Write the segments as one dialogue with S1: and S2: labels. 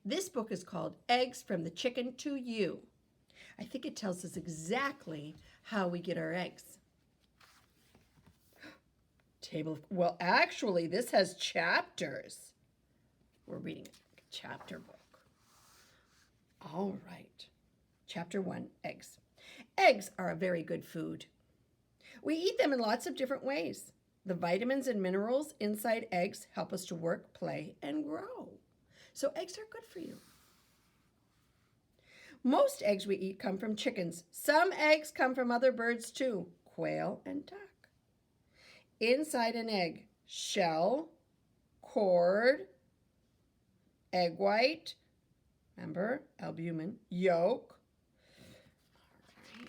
S1: This book is called Eggs from the Chicken to You. I think it tells us exactly how we get our eggs. Well, actually, this has chapters. We're reading a chapter book. All right. Chapter 1, Eggs. Eggs are a very good food. We eat them in lots of different ways. The vitamins and minerals inside eggs help us to work, play, and grow. So eggs are good for you. Most eggs we eat come from chickens. Some eggs come from other birds too, quail and duck. Inside an egg, shell, cord, egg white, remember, albumin, yolk. All right.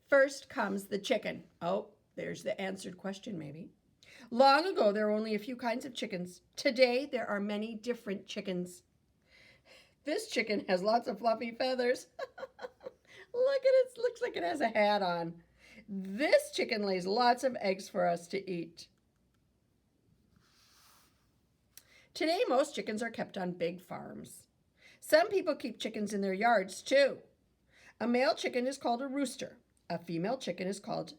S1: First comes the chicken. Oh, there's the answered question maybe. Long ago, there were only a few kinds of chickens. Today, there are many different chickens. This chicken has lots of fluffy feathers. Look at it, looks like it has a hat on. This chicken lays lots of eggs for us to eat. Today, most chickens are kept on big farms. Some people keep chickens in their yards too. A male chicken is called a rooster. A female chicken is called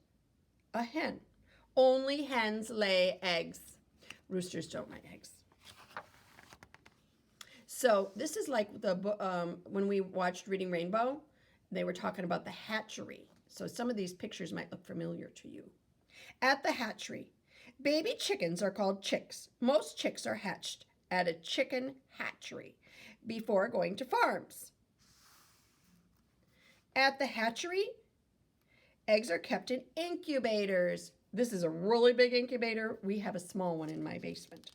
S1: a hen. Only hens lay eggs. Roosters don't lay eggs. So this is like the when we watched Reading Rainbow, they were talking about the hatchery. So some of these pictures might look familiar to you. At the hatchery, baby chickens are called chicks. Most chicks are hatched at a chicken hatchery before going to farms. At the hatchery, eggs are kept in incubators. This is a really big incubator. We have a small one in my basement.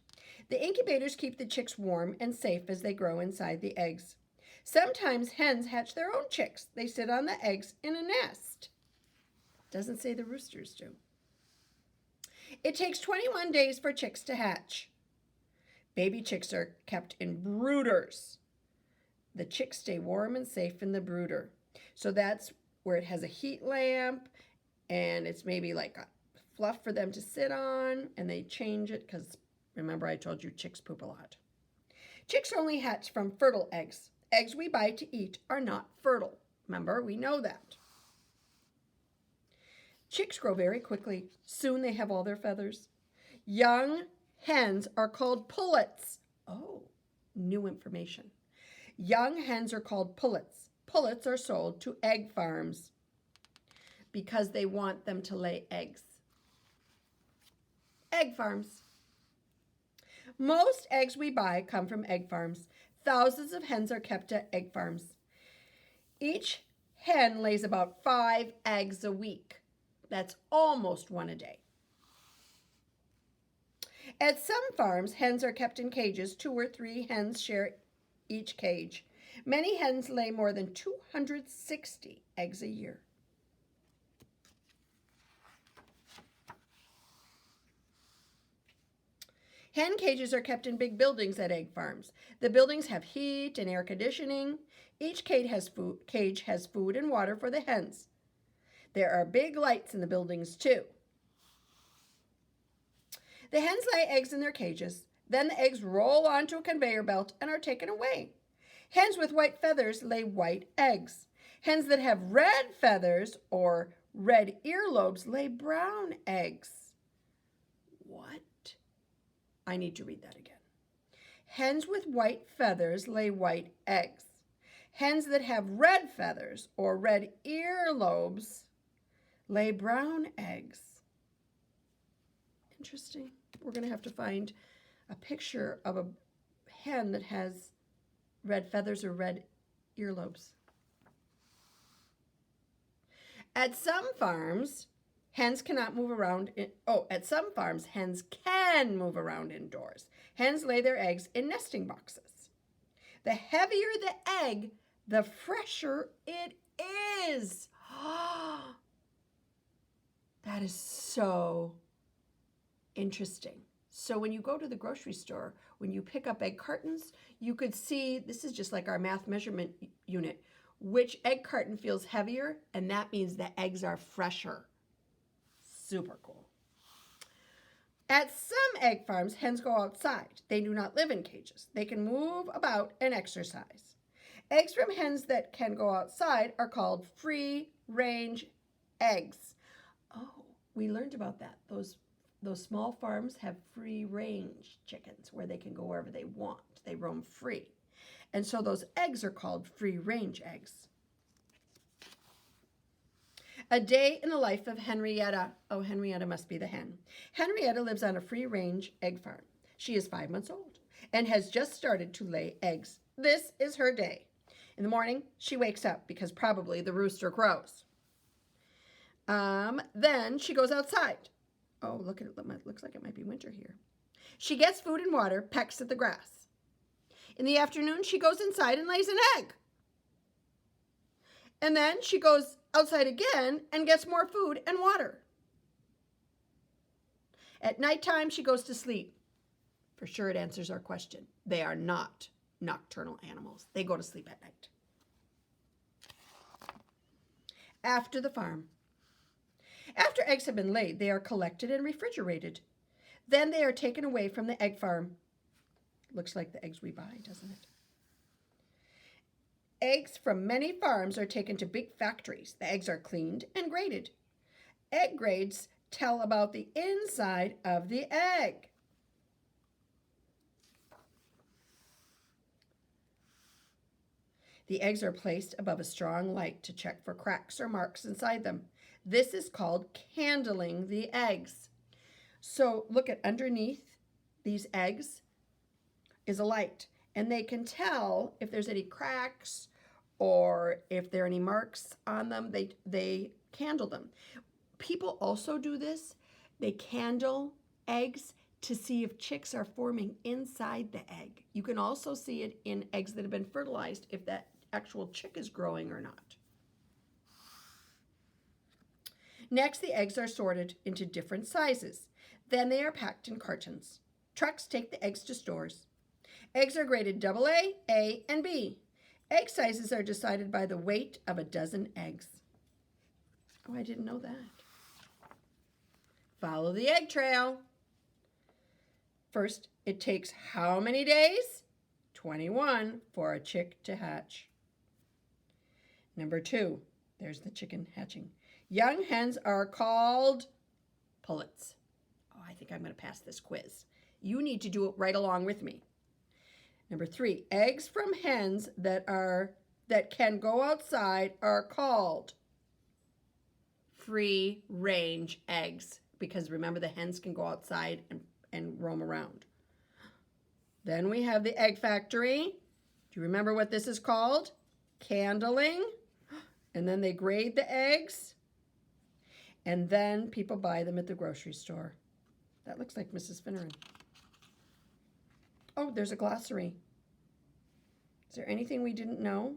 S1: The incubators keep the chicks warm and safe as they grow inside the eggs. Sometimes hens hatch their own chicks. They sit on the eggs in a nest. Doesn't say the roosters do. It takes 21 days for chicks to hatch. Baby chicks are kept in brooders. The chicks stay warm and safe in the brooder. So that's where it has a heat lamp and it's maybe like a fluff for them to sit on, and they change it because remember I told you chicks poop a lot. Chicks only hatch from fertile eggs. Eggs we buy to eat are not fertile. Remember, we know that. Chicks grow very quickly. Soon they have all their feathers. Young hens are called pullets. Oh, new information. Young hens are called pullets. Pullets are sold to egg farms because they want them to lay eggs. Egg farms. Most eggs we buy come from egg farms. Thousands of hens are kept at egg farms. Each hen lays about 5 eggs a week. That's almost 1 a day. At some farms, hens are kept in cages. 2 or 3 hens share each cage. Many hens lay more than 260 eggs a year. Hen cages are kept in big buildings at egg farms. The buildings have heat and air conditioning. Each cage has food and water for the hens. There are big lights in the buildings too. The hens lay eggs in their cages. Then the eggs roll onto a conveyor belt and are taken away. Hens with white feathers lay white eggs. Hens that have red feathers or red earlobes lay brown eggs. What? I need to read that again. Hens with white feathers lay white eggs. Hens that have red feathers or red earlobes lay brown eggs. Interesting. We're going to have to find a picture of a hen that has red feathers or red earlobes. At some farms, hens cannot move around. At some farms, hens can move around indoors. Hens lay their eggs in nesting boxes. The heavier the egg, the fresher it is. That is so interesting. So when you go to the grocery store, when you pick up egg cartons, you could see, this is just like our math measurement unit, which egg carton feels heavier, and that means the eggs are fresher. Super cool. At some egg farms, hens go outside. They do not live in cages. They can move about and exercise. Eggs from hens that can go outside are called free-range eggs. Oh, we learned about that. Those small farms have free-range chickens where they can go wherever they want. They roam free. And so those eggs are called free-range eggs. A day in the life of Henrietta. Oh, Henrietta must be the hen. Henrietta lives on a free-range egg farm. She is 5 months old and has just started to lay eggs. This is her day. In the morning, she wakes up because probably the rooster crows. Then she goes outside. Oh, look at it. Looks like it might be winter here. She gets food and water, pecks at the grass. In the afternoon, she goes inside and lays an egg. And then she goes outside again and gets more food and water. At nighttime, she goes to sleep. For sure, it answers our question. They are not nocturnal animals. They go to sleep at night. After the farm. After eggs have been laid, they are collected and refrigerated. Then they are taken away from the egg farm. Looks like the eggs we buy, doesn't it? Eggs from many farms are taken to big factories. The eggs are cleaned and graded. Egg grades tell about the inside of the egg. The eggs are placed above a strong light to check for cracks or marks inside them. This is called candling the eggs. So look at underneath these eggs is a light, and they can tell if there's any cracks or if there are any marks on them. They candle them. People also do this. They candle eggs to see if chicks are forming inside the egg. You can also see it in eggs that have been fertilized, if that actual chick is growing or not. Next, the eggs are sorted into different sizes. Then they are packed in cartons. Trucks take the eggs to stores. Eggs are graded AA, A, and B. Egg sizes are decided by the weight of a dozen eggs. Oh, I didn't know that. Follow the egg trail. First, it takes how many days? 21 for a chick to hatch. Number 2, there's the chicken hatching. Young hens are called pullets. Oh, I think I'm going to pass this quiz. You need to do it right along with me. Number 3, eggs from hens that can go outside are called free-range eggs, because remember, the hens can go outside and roam around. Then we have the egg factory. Do you remember what this is called? Candling. And then they grade the eggs. And then people buy them at the grocery store. That looks like Mrs. Finneran. Oh, there's a glossary. Is there anything we didn't know?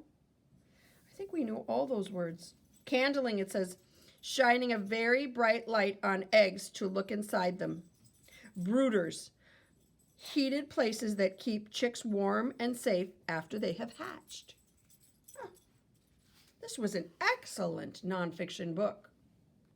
S1: I think we know all those words. Candling, it says, shining a very bright light on eggs to look inside them. Brooders, heated places that keep chicks warm and safe after they have hatched. This was an excellent nonfiction book.